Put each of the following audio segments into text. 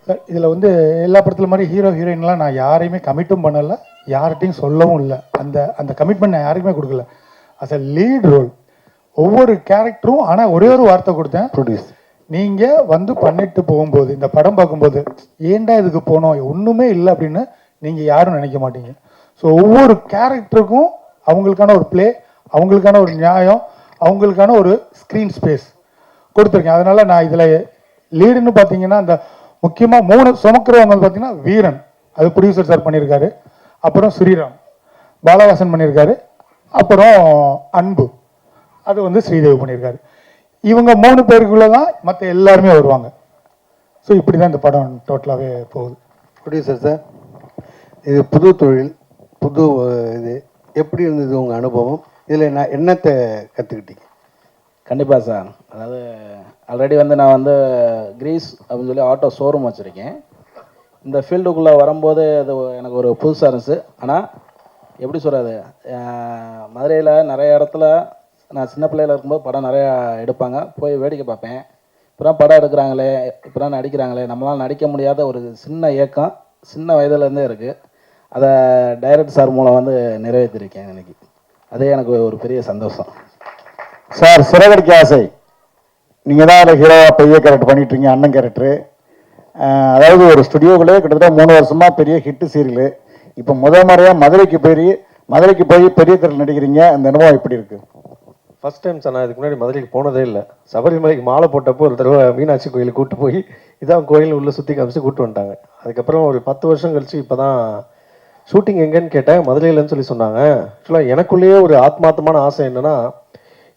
Sir இதில் வந்து எல்லா படத்துல மாதிரி ஹீரோ ஹீரோயின்லாம் நான் யாரையுமே கமிட்டும் பண்ணலை, யார்கிட்டையும் சொல்லவும் இல்லை. அந்த அந்த கமிட்மெண்ட் நான் யாருக்குமே கொடுக்கல. அஸ் அ லீட் ரோல் ஒவ்வொரு கேரக்டரும். ஆனால் ஒரே ஒரு வார்த்தை கொடுத்தேன், ப்ரொடியூஸ் நீங்கள் வந்து பண்ணிட்டு போகும்போது இந்த படம் பார்க்கும்போது ஏன்டா இதுக்கு போனோம் ஒன்றுமே இல்லை அப்படின்னு நீங்கள் யாரும் நினைக்க மாட்டீங்க. ஸோ ஒவ்வொரு கேரக்டருக்கும் அவங்களுக்கான ஒரு ப்ளே, அவங்களுக்கான ஒரு நியாயம், அவங்களுக்கான ஒரு ஸ்க்ரீன் ஸ்பேஸ் கொடுத்துருக்கேன். அதனால் நான் இதில் லீடுன்னு பார்த்தீங்கன்னா அந்த முக்கியமாக 3 சுமக்கிறவங்க பார்த்தீங்கன்னா வீரன், அது ப்ரொடியூசர் சார் பண்ணியிருக்காரு. அப்புறம் ஸ்ரீராம் பாலவாசன் பண்ணியிருக்காரு. அப்புறம் அன்பு, அது வந்து ஸ்ரீதேவி பண்ணியிருக்காரு. இவங்க 3 பேருக்குள்ளே தான் மற்ற எல்லாருமே வருவாங்க. ஸோ இப்படி தான் இந்த படம் டோட்டலாகவே போகுது. ப்ரொடியூசர் சார், இது புது தொழில், புது இது எப்படி இருந்தது உங்கள் அனுபவம்? இதில் நான் என்னத்தை கற்றுக்கிட்டீங்க? கண்டிப்பாக சார். அதாவது ஆல்ரெடி வந்து நான் வந்து கிரீஸ் அப்படின்னு சொல்லி ஆட்டோ ஷோரூம் வச்சுருக்கேன். இந்த ஃபீல்டுக்குள்ளே வரும்போது அது எனக்கு ஒரு புதுசாக இருந்துச்சு. ஆனால் எப்படி சொல்கிறது, மதுரையில் நிறைய இடத்துல நான் சின்ன பிள்ளையில் இருக்கும்போது படம் நிறையா எடுப்பாங்க, போய் வேடிக்கை பார்ப்பேன். இப்போ படம் எடுக்கிறாங்களே, இப்போ நடிக்கிறாங்களே, நம்மளால் நடிக்க முடியாத ஒரு சின்ன ஏக்கம் சின்ன வயதுலேருந்தே இருக்குது. அதை டைரக்டர் சார் மூலம் வந்து நிறைவேற்றிருக்கேன் இன்னைக்கு. அதே எனக்கு ஒரு பெரிய சந்தோஷம் சார். சிறகடிக்க ஆசை நீங்கள் தான் அதில் ஹீரோவாக பெரிய கேரக்டர் பண்ணிட்டுருங்க, அண்ணன் கேரக்டரு. அதாவது ஒரு ஸ்டுடியோக்குள்ளே கிட்டத்தட்ட 3 வருஷமாக பெரிய ஹிட்டு சீரியல். இப்போ முறையாக மதுரைக்கு போய் பெரிய திரையில் நடிக்கிறீங்க. அந்த அனுபவம் எப்படி இருக்குது? First time sir. நான் இதுக்கு முன்னாடி மதுரைக்கு போனதே இல்லை. சபரிமலைக்கு மாலை போட்டப்போ ஒரு தடவை மீனாட்சி கோயிலுக்கு கூப்பிட்டு போய் இதான் கோயில் உள்ளே சுற்றி காமிச்சு கூப்பிட்டு வந்துட்டாங்க. அதுக்கப்புறம் ஒரு 10 வருஷம் கழிச்சு இப்போ தான் ஷூட்டிங் எங்கேன்னு கேட்டேன், மதுரையிலன்னு சொல்லி சொன்னாங்க. ஆக்சுவலாக எனக்குள்ளேயே ஒரு ஆத்மார்த்தமான ஆசை என்னென்னா,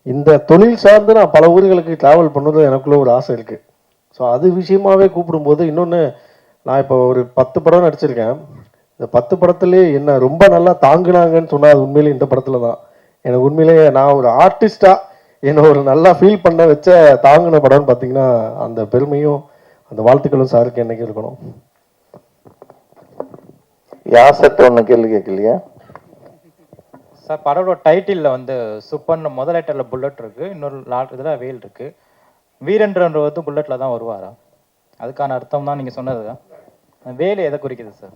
இந்த தொழில் சார்ந்து நான் பல ஊர்களுக்கு ட்ராவல் பண்ணது எனக்குள்ளே ஒரு ஆசை இருக்குது. ஸோ அது விஷயமாகவே கூப்பிடும்போது, இன்னொன்று நான் இப்போ ஒரு 10 படம் நடிச்சிருக்கேன். இந்த 10 படத்துலேயே என்ன ரொம்ப நல்லா தாங்குனாங்கன்னு சொன்னால் அது உண்மையிலே இந்த படத்தில் தான். எனக்கு உண்மையிலேயே நான் ஒரு ஆர்டிஸ்டாக என்னை ஒரு நல்லா ஃபீல் பண்ண வச்ச தாங்கின படம்னு பார்த்தீங்கன்னா அந்த பெருமையும் அந்த வாழ்த்துக்களும் சாருக்கு என்னைக்கு இருக்கணும். யாசத்தை ஒன்று கேள்வி கேட்கலையா சார்? படத்தோட டைட்டிலில் வந்து சூப்பர்னு முதல் லெட்டரில் புல்லட் இருக்குது, இன்னொரு இதில் வேல் இருக்குது. வீரன்றவர் வந்து புல்லட்டில் தான் வருவாரா? அதுக்கான அர்த்தம் தான் நீங்கள் சொன்னது தான். வேல் எதை குறிக்குது சார்?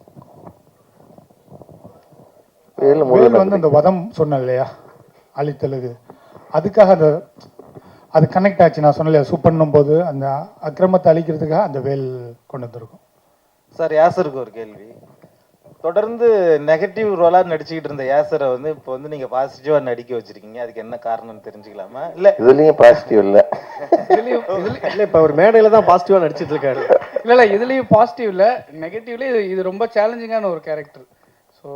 வேல் வந்து அந்த வதம் சொன்னேன் இல்லையா, அழித்தலுது, அதுக்காக அது கனெக்ட் ஆச்சு. நான் சொன்னேன் சூப்பர்னும் போது அந்த அக்கிரமத்தை அழிக்கிறதுக்காக அந்த வேல் கொண்டு வந்திருக்கும். சார் யாசருக்கு ஒரு கேள்வி. தொடர்ந்து நெகட்டிவ் ரோலாக நடிச்சுக்கிட்டு இருந்த யாசரை வந்து இப்போ வந்து நீங்கள் பாசிட்டிவாக நடிக்க வச்சிருக்கீங்க, அதுக்கு என்ன காரணம்னு தெரிஞ்சுக்கலாமா? இல்லை இதுலேயும் பாசிட்டிவ் இல்லை, இல்லை இப்போ அவர் மேடையில் தான் பாசிட்டிவாக நடிச்சிட்டு இருக்காரு. இல்லை இதுலேயும் பாசிட்டிவ் இல்லை, நெகட்டிவ்லேயே இது ரொம்ப சேலஞ்சிங்கான ஒரு கேரக்டர். ஸோ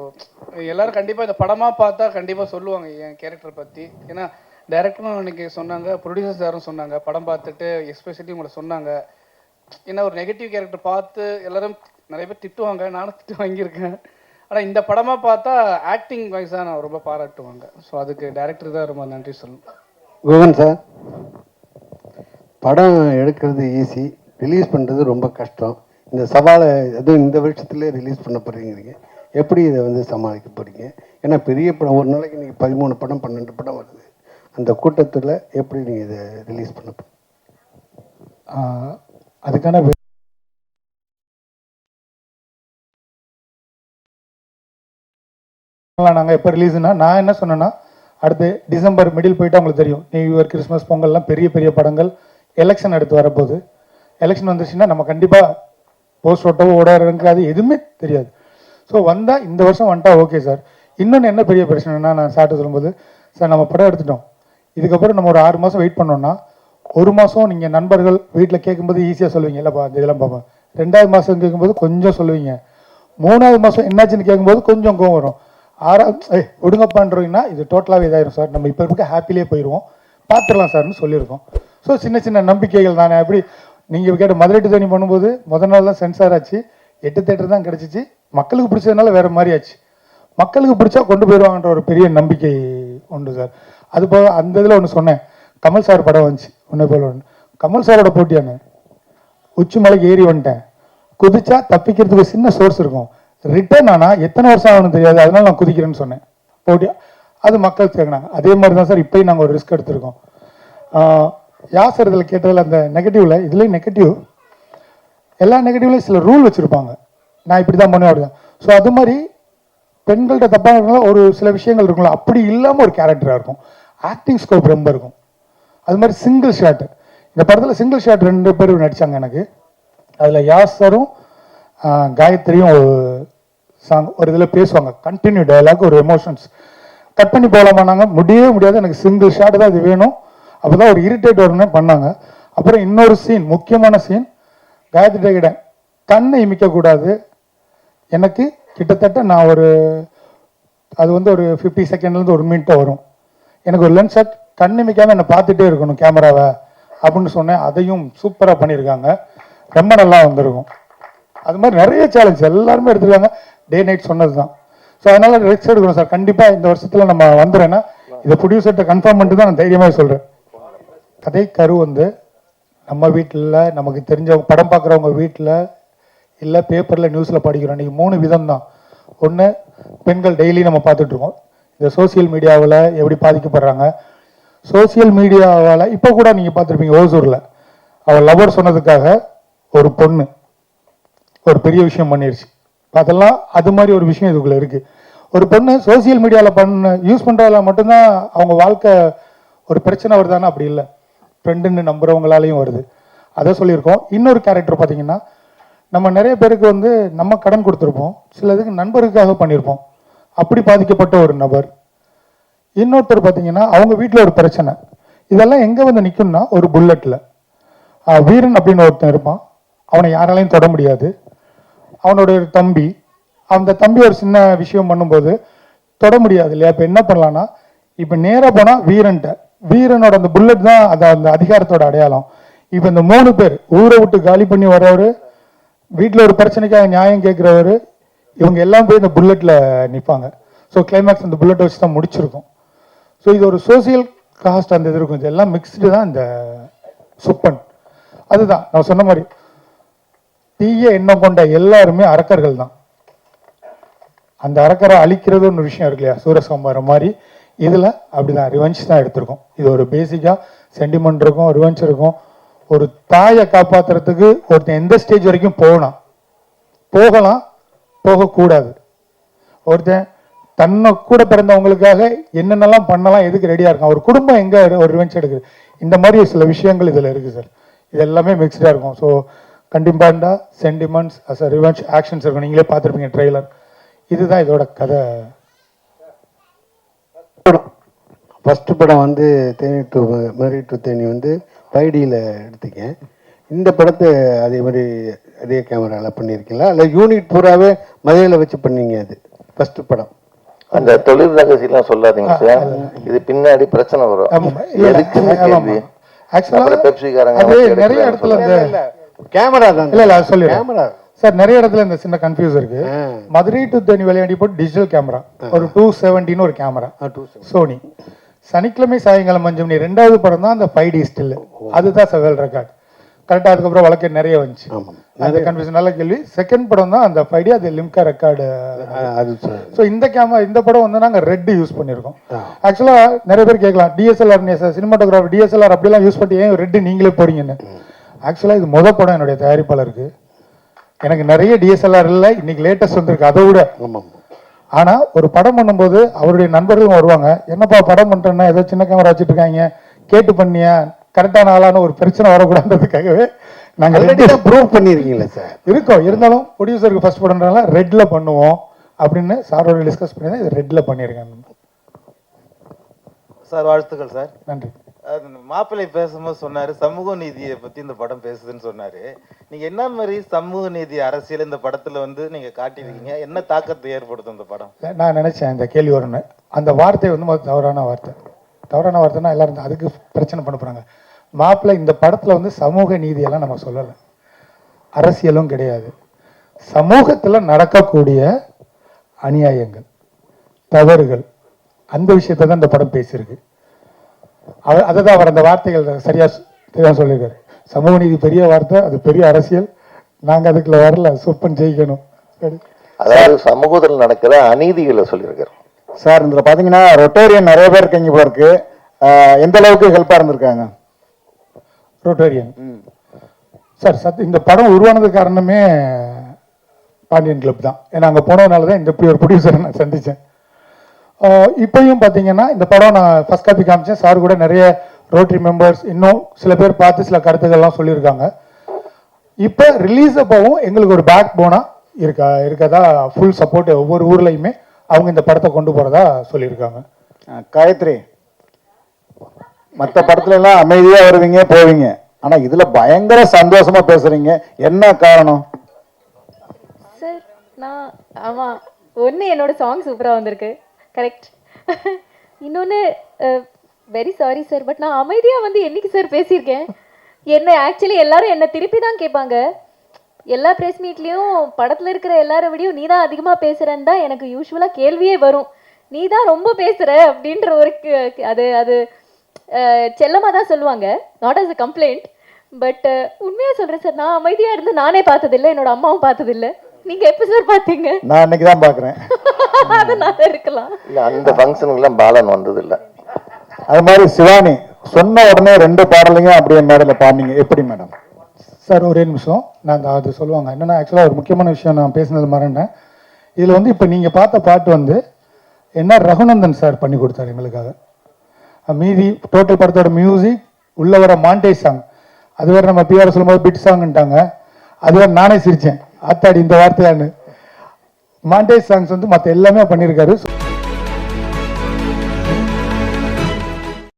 எல்லோரும் கண்டிப்பாக இந்த படமாக பார்த்தா கண்டிப்பாக சொல்லுவாங்க என் கேரக்டர் பற்றி. ஏன்னா டைரக்டரும் இன்னைக்கு சொன்னாங்க, ப்ரொடியூசர் சாரும் சொன்னாங்க, படம் பார்த்துட்டு எஸ்பெஷலி உங்களை சொன்னாங்க. ஏன்னா ஒரு நெகட்டிவ் கேரக்டர் பார்த்து எல்லோரும் நிறைய பேர் திட்டுவாங்க, நானும் திட்டு வாங்கியிருக்கேன். ஆனால் இந்த படமாக பார்த்தா ஆக்டிங் வைஸாக நான் ரொம்ப பாராட்டுவாங்க. ஸோ அதுக்கு டைரக்டர் தான் ரொம்ப நன்றி சொல்லணும். குகன் சார், படம் எடுக்கிறது ஈஸி, ரிலீஸ் பண்ணுறது ரொம்ப கஷ்டம். இந்த சவாலை அதுவும் இந்த வருஷத்துலேயே ரிலீஸ் பண்ண போகிறீங்க, எப்படி இதை வந்து சமாளிக்க போகிறீங்க? ஏன்னா பெரிய படம் ஒரு நாளைக்கு நீங்கள் 13 படம் 12 படம் வருது. அந்த கூட்டத்தில் எப்படி நீங்கள் இதை ரிலீஸ் பண்ண போகிறீங்க? அதுக்கான நாங்கள் எப்போ ரிலீஸ்னா, நான் என்ன சொன்னேன்னா அடுத்து டிசம்பர் மிடில் போயிட்டு அவங்களுக்கு தெரியும், நியூ இயர் கிறிஸ்மஸ் பொங்கல்லாம் பெரிய பெரிய படங்கள் எலெக்ஷன் அடுத்து வரப்போகுது. எலெக்ஷன் வந்துச்சுன்னா நம்ம கண்டிப்பாக போஸ்ட் ஓட்டவோ ஓடாருக்கு அது எதுவுமே தெரியாது. ஸோ வந்தால் இந்த வருஷம் வந்துட்டா ஓகே சார். இன்னொன்று என்ன பெரிய பிரச்சனைனா, நான் சார்ட்டு சொல்லும்போது, சார் நம்ம படம் எடுத்துட்டோம், இதுக்கப்புறம் நம்ம ஒரு 6 மாதம் வெயிட் பண்ணோன்னா 1 மாதம் நீங்கள் நண்பர்கள் வீட்டில் கேட்கும்போது ஈஸியாக சொல்லுவீங்க, இல்லைப்பா இந்த இதெல்லாம் பார்ப்பேன். 2வது மாதம் கேட்கும்போது கொஞ்சம் சொல்லுவீங்க, 3வது மாதம் என்னாச்சுன்னு கேட்கும்போது கொஞ்சம் கோவம் வரும். 6வது ஒடுங்கப்பான்றீங்கன்னா இது டோட்டலாகவே இதாயிரும் சார், நம்ம இப்போ இருக்க ஹாப்பிலே போயிடுவோம், பார்த்துடலாம் சார்னு சொல்லியிருக்கோம். ஸோ சின்ன சின்ன நம்பிக்கைகள் தானே. எப்படி நீங்கள் கேட்ட மதுரை டு தேனி பண்ணும்போது முதல் நாள் தான் சென்சார் ஆச்சு, 8 தேட்டர் தான் கிடச்சிச்சு, மக்களுக்கு பிடிச்சதுனால வேறு மாதிரி ஆச்சு. மக்களுக்கு பிடிச்சா கொண்டு போயிடுவாங்கன்ற ஒரு பெரிய நம்பிக்கை உண்டு சார். அது போக அந்த இதில் ஒன்று சொன்னேன், கமல் சார் படம் வந்துச்சு ஒன்று போல ஒன்று, கமல் சாரோட போட்டியானு உச்சி மலைக்கு ஏறி வந்துட்டேன், குதிச்சா தப்பிக்கிறதுக்கு சின்ன சோர்ஸ் இருக்கும், ரிட்டர்ன் ஆனால் எத்தனை வருஷம் ஆகணும்னு தெரியாது, அதனால நான் குதிக்கிறேன்னு சொன்னேன் போட்டியா. அது மக்கள் கேட்குறாங்க. அதே மாதிரி தான் சார் இப்போயும் நாங்கள் ஒரு ரிஸ்க் எடுத்திருக்கோம். யாசர் இதில் கேட்டதில் அந்த நெகட்டிவில் இதுலேயும் நெகட்டிவ் எல்லா நெகட்டிவ்லையும் சில ரூல் வச்சுருப்பாங்க, நான் இப்படி தான் பண்ணுவேன் அப்படி தான். ஸோ அது மாதிரி பெண்கள்கிட்ட தப்பாக இருந்தாலும் ஒரு சில விஷயங்கள் இருக்கும்ல, அப்படி இல்லாமல் ஒரு கேரக்டராக இருக்கும். ஆக்டிங் ஸ்கோப் ரொம்ப இருக்கும். அது மாதிரி சிங்கிள் ஷாட், இந்த படத்தில் சிங்கிள் ஷாட் 2 பேர் நடித்தாங்க எனக்கு. அதில் யாசரும் காயத்ரியும் ஒரு சாங் ஒரு இதில் பேசுவாங்க, கண்டினியூ டயலாக், ஒரு எமோஷன்ஸ் கட் பண்ணி போகலாமான்னாங்க, முடியவே முடியாது, எனக்கு சிங்கிள் ஷாட் தான் இது வேணும், அப்போ தான் ஒரு இரிட்டேட் வரும்னு பண்ணாங்க. அப்புறம் இன்னொரு சீன், முக்கியமான சீன், காயத்ரி கிட்ட கண்ணை இமிக்கக்கூடாது, எனக்கு கிட்டத்தட்ட நான் ஒரு அது வந்து ஒரு 50 செகண்ட்லேருந்து 1 மினிட்டோ வரும், எனக்கு ஒரு லென்ஸ் ஷாட் கண் இமைக்காமல் என்னை பார்த்துட்டே இருக்கணும் கேமராவை அப்படின்னு சொன்னேன். அதையும் சூப்பராக பண்ணியிருக்காங்க, ரொம்ப நல்லா வந்திருக்கும். அது மாதிரி நிறைய சேலஞ்ச் எல்லாருமே எடுத்துருக்காங்க, டே நைட் சொன்னது தான். ஸோ அதனால் ரெக்ஸ் எடுக்கணும் சார், கண்டிப்பாக இந்த வருஷத்தில் நம்ம வந்துடுறேன்னா இதை ப்ரொடியூசர்கிட்ட கன்ஃபார்ம் பண்ணிட்டு தான் நான் தைரியமாக சொல்கிறேன். கதை கரு வந்து நம்ம வீட்டில், நமக்கு தெரிஞ்சவங்க படம் பார்க்குறவங்க வீட்டில், இல்லை பேப்பரில் நியூஸில் படிக்கிறோம். இன்றைக்கி 3 விதம் தான். ஒன்று, பெண்கள் டெய்லி நம்ம பார்த்துட்ருக்கோம் இந்த சோசியல் மீடியாவில் எப்படி பாதிக்கப்படுறாங்க. சோசியல் மீடியாவால் இப்போ கூட நீங்கள் பார்த்துருப்பீங்க, ஓசூரில் அவள் லவர் சொன்னதுக்காக ஒரு பொண்ணு ஒரு பெரிய விஷயம் பண்ணிடுச்சு. அதெல்லாம் அது மாதிரி ஒரு விஷயம் இதுக்குள்ளே இருக்குது. ஒரு பொண்ணு சோசியல் மீடியாவில் யூஸ் பண்ணுறதுல மட்டும்தான் அவங்க வாழ்க்கை ஒரு பிரச்சனை வருதானா, அப்படி இல்லை, ஃப்ரெண்டுன்னு நம்புறவங்களாலையும் வருது. அதை சொல்லியிருக்கோம். இன்னொரு கேரக்டர் பார்த்தீங்கன்னா, நம்ம நிறைய பேருக்கு வந்து நம்ம கடன் கொடுத்துருப்போம், சிலதுக்கு நண்பருக்காக பண்ணியிருப்போம், அப்படி பாதிக்கப்பட்ட ஒரு நபர். இன்னொருத்தர் பார்த்தீங்கன்னா அவங்க வீட்டில் ஒரு பிரச்சனை, இதெல்லாம் எங்கே வந்து நிற்கும்னா ஒரு புல்லட்டில். வீரன் அப்படின்னு ஒருத்தன் இருப்பான், அவனை யாராலையும் தொட முடியாது, அவனோட ஒரு தம்பி, அந்த தம்பி ஒரு சின்ன விஷயம் பண்ணும்போது தொட முடியாது இல்லையா. இப்போ என்ன பண்ணலான்னா, இப்போ நேராக போனால் வீரன்ட்ட, வீரனோட அந்த புல்லட் தான் அந்த அதிகாரத்தோட அடையாளம். இப்போ இந்த 3 பேர் ஊரை விட்டு காலி பண்ணி வர்றவர், வீட்டில் ஒரு பிரச்சனைக்காக நியாயம் கேட்குறவர், இவங்க எல்லாம் போய் இந்த புல்லட்டில் நிற்பாங்க. ஸோ கிளைமேக்ஸ் அந்த புல்லட்டை வச்சு தான் முடிச்சிருக்கும். ஸோ இது ஒரு சோசியல் காஸ்ட் அந்த இது இருக்கும். இது எல்லாம் மிக்ஸ்டு தான் இந்த சுப்பன். அதுதான் நான் சொன்ன மாதிரி தீய எண்ணம் கொண்ட எல்லாருமே அரக்கர்கள் தான். அந்த அரக்கரை அழிக்கிறது ஒரு விஷயம் இருக்கு இல்லையா, சூரசம்ஹாரம் மாதிரி. இதில் அப்படிதான் ரிவெஞ்ச் தான் எடுத்திருக்கோம். இது ஒரு பேசிக்காக சென்டிமெண்ட் இருக்கும், ரிவெஞ்ச் இருக்கும். ஒரு தாயை காப்பாற்றுறதுக்கு ஒருத்தன் எந்த ஸ்டேஜ் வரைக்கும் போகலாம், போகக்கூடாது. ஒருத்தன் தன்னை கூட பிறந்தவங்களுக்காக என்னென்னலாம் பண்ணலாம், எதுக்கு ரெடியாக இருக்கான், ஒரு குடும்பம் எங்கே ஒரு ரிவெஞ்ச் எடுக்குது, இந்த மாதிரி சில விஷயங்கள் இதில் இருக்குது சார். இது எல்லாமே மிக்ஸ்டாக இருக்கும். ஸோ கண்டிப்பாக sentiments as a revenge actions இருக்கும். நீங்களே பார்த்துருப்பீங்க ட்ரெய்லர். இதுதான் இதோட கதை. ஃபஸ்ட்டு படம் வந்து தேனி டு மதுரை டு தேனி வந்து 5Dயில் எடுத்தீங்க. இந்த படத்தை அதே மாதிரி அதே கேமராவில் பண்ணியிருக்கீங்களா, இல்லை யூனிட் பூராவே மதுரையில் வச்சு பண்ணீங்க? அது ஃபஸ்ட்டு படம். அந்த தொழில் ரகசியெல்லாம் சொல்லாதீங்க சார், இது பின்னாடி பிரச்சனை வரும். நிறைய இடத்துல இந்த கேமரா தான் இல்லை சொல்லி கேமரா சார், நிறைய இடத்துல இந்த சின்ன கன்ஃபியூஸ் இருக்கு. மதுரை டு தேனி விளையாடி போட்டு டிஜிட்டல் கேமரா ஒரு 270 ஒரு கேமரா சோனி. சனிக்கிழமை சாயங்காலம் 5 மணி 2வது படம் தான் அந்த 5D ஸ்டில், அதுதான் செவல் ரெக்கார்ட் கரெக்டாக. அதுக்கப்புறம் வழக்கு நிறைய வந்துச்சு, அந்த கன்ஃபியூஷன். நல்ல கேள்வி. செகண்ட் படம் தான் அந்த 5D, அது லிம்கா ரெக்கார்டு. ஸோ இந்த கேமரா இந்த படம் வந்து நாங்கள் ரெட் யூஸ் பண்ணியிருக்கோம். ஆக்சுவலாக நிறைய பேர் கேட்கலாம், டிஎஸ்எல்ஆர் சினிமாட்டோகிராஃபர் டிஎஸ்எல்ஆர் அப்படிலாம் யூஸ் பண்ணி ஏன் ரெட் நீங்களே போறீங்கன்னு. ஆக்சுவலாக இது முதல் படம் என்னுடைய தயாரிப்பாளருக்கு. எனக்கு நிறைய டிஎஸ்எல்ஆர் இல்லை, இன்னைக்கு லேட்டஸ்ட் வந்திருக்கு அதை விட. ஆனால் ஒரு படம் பண்ணும்போது அவருடைய நண்பர்களும் வருவாங்க, என்னப்பா படம் பண்ணுறேன்னா ஏதோ சின்ன கேமரா வச்சுட்டு இருக்காங்க, கேட்டு பண்ணியா, கரெக்டான ஆளான ஒரு பிரச்சனை வரக்கூடாதுக்காகவே நாங்கள் ப்ரூவ் பண்ணியிருக்கீங்களா சார்? இருக்கோம். இருந்தாலும் ப்ரொடியூசருக்கு ஃபர்ஸ்ட் படம்னால ரெட்டில் பண்ணுவோம் அப்படின்னு சாரோட டிஸ்கஸ் பண்ணி தான் இது ரெட்டில் பண்ணியிருக்கேன் சார். வாழ்த்துக்கள் சார். நன்றி. மாப்பிள்ளை பேசும்போது சொன்னாரு சமூக நீதியை பத்தி இந்த படம் பேசுதுன்னு சொன்னாரு. நீங்க என்ன மாதிரி சமூக நீதி அரசியல் இந்த படத்துல வந்து நீங்க காட்டியிருக்கீங்க, என்ன தாக்கத்தை ஏற்படுத்தும் இந்த படம்? நான் நினைச்சேன் இந்த கேள்வி வரும்னு. அந்த வார்த்தை வந்து தவறான வார்த்தை. தவறான வார்த்தைன்னா எல்லாரும் அதுக்கு பிரச்சனை பண்ண போறாங்க. மாப்பிள்ளை இந்த படத்துல வந்து சமூக நீதியெல்லாம் நம்ம சொல்லலை, அரசியலும் கிடையாது. சமூகத்துல நடக்கக்கூடிய அநியாயங்கள், தவறுகள், அந்த விஷயத்தை தான் இந்த படம் பேசியிருக்கு. அதை தான் அவர் அந்த வார்த்தைகள் சரியா சொல்லியிருக்காரு. சமூக நீதி பெரிய வார்த்தை, அது பெரிய அரசியல், நாங்கள் அதுக்குள்ள வரல, சூப்பன் ஜெயிக்கணும். அதாவது சமூகத்தில் நடக்கிற அநீதிகளை சொல்லியிருக்காரு சார். இதில் பார்த்தீங்கன்னா ரொட்டேரியன் நிறைய பேர் இருக்கீங்க போல இருக்கு, எந்த அளவுக்கு ஹெல்ப்பாக இருந்திருக்காங்க? ரொட்டேரியன் சார் இந்த படம் உருவானது காரணமே பாண்டியன் கிளப் தான். ஏன்னா அங்கே போனதுனால தான் இந்த இப்படி ஒரு ப்ரொடியூசரை நான் சந்தித்தேன். இப்போயும் பார்த்தீங்கன்னா இந்த படம் நான் ஃபர்ஸ்ட் காப்பி காமிச்சேன். சார் கூட நிறைய ரோட்டரி மெம்பர்ஸ் இன்னும் சில பேர் பார்த்து சில கருத்துக்கள்லாம் சொல்லியிருக்காங்க. இப்போ ரிலீஸ் அப்போவும் எங்களுக்கு ஒரு பேக் போனாக இருக்கதா ஃபுல் சப்போர்ட் ஒவ்வொரு ஊர்லேயுமே அவங்க இந்த படத்தை கொண்டு போகிறதா சொல்லியிருக்காங்க. காயத்ரி, மற்ற படத்துல எல்லாம் அமைதியாக வருவீங்க போவீங்க, ஆனால் இதில் பயங்கர சந்தோஷமா பேசுறீங்க, என்ன காரணம்? சார் நான் ஆமாம், ஒன்று என்னோட சாங் சூப்பராக வந்திருக்கு, கரெக்ட். இன்னொன்று வெரி சாரி சார், பட் நான் அமைதியாக வந்து என்னைக்கு சார் பேசியிருக்கேன்? என்ன ஆக்சுவலி எல்லாரும் என்னை திருப்பி தான் கேட்பாங்க. எல்லா ப்ரெஸ் மீட்லேயும் படத்தில் இருக்கிற எல்லாரை விடையும் நீ தான் அதிகமாக பேசுகிறேன்னு தான் எனக்கு யூஸ்வலாக கேள்வியே வரும். நீ தான் ரொம்ப பேசுகிற அப்படின்ற ஒரு அது அது செல்லமாக தான் சொல்லுவாங்க, not as a complaint. But உண்மையாக சொல்கிறேன் சார், நான் அமைதியாக இருந்து நானே பார்த்ததில்லை, என்னோட அம்மாவும் பார்த்ததில்லை. நீங்கள் எப்போ சார் பார்த்தீங்க? நான் இன்னைக்கு தான் பார்க்குறேன். அதனால இருக்கலாம். இல்லை, அந்த ஃபங்க்ஷனுக்குலாம் பாலன் வந்ததில்லை. அது மாதிரி சிவானி சொன்ன உடனே 2 பாடலையும் அப்படியே மேடையில் பாடினீங்க, எப்படி மேடம்? சார் ஒரே நிமிஷம், நான் அது சொல்லுவாங்க என்னென்னா, ஆக்சுவலாக ஒரு முக்கியமான விஷயம் நான் பேசினது மறந்தேன். இதில் வந்து இப்போ நீங்கள் பார்த்த பாட்டு வந்து என்ன ரகுநந்தன் சார் பண்ணி கொடுத்தாரு எங்களுக்காக. மீதி டோட்டல் படத்தோட மியூசிக் உள்ள வர மாண்டேஜ் சாங், அது வேறு நம்ம பிஆர் சொல்லும்போது பிட் சாங்ன்ட்டாங்க, அது வேறு நானே சிரித்தேன், ஆத்தாடி இந்த வார்த்தையான்னு. மாண்டேஜ் சாங்ஸ் வந்து மற்ற எல்லாமே பண்ணியிருக்காரு.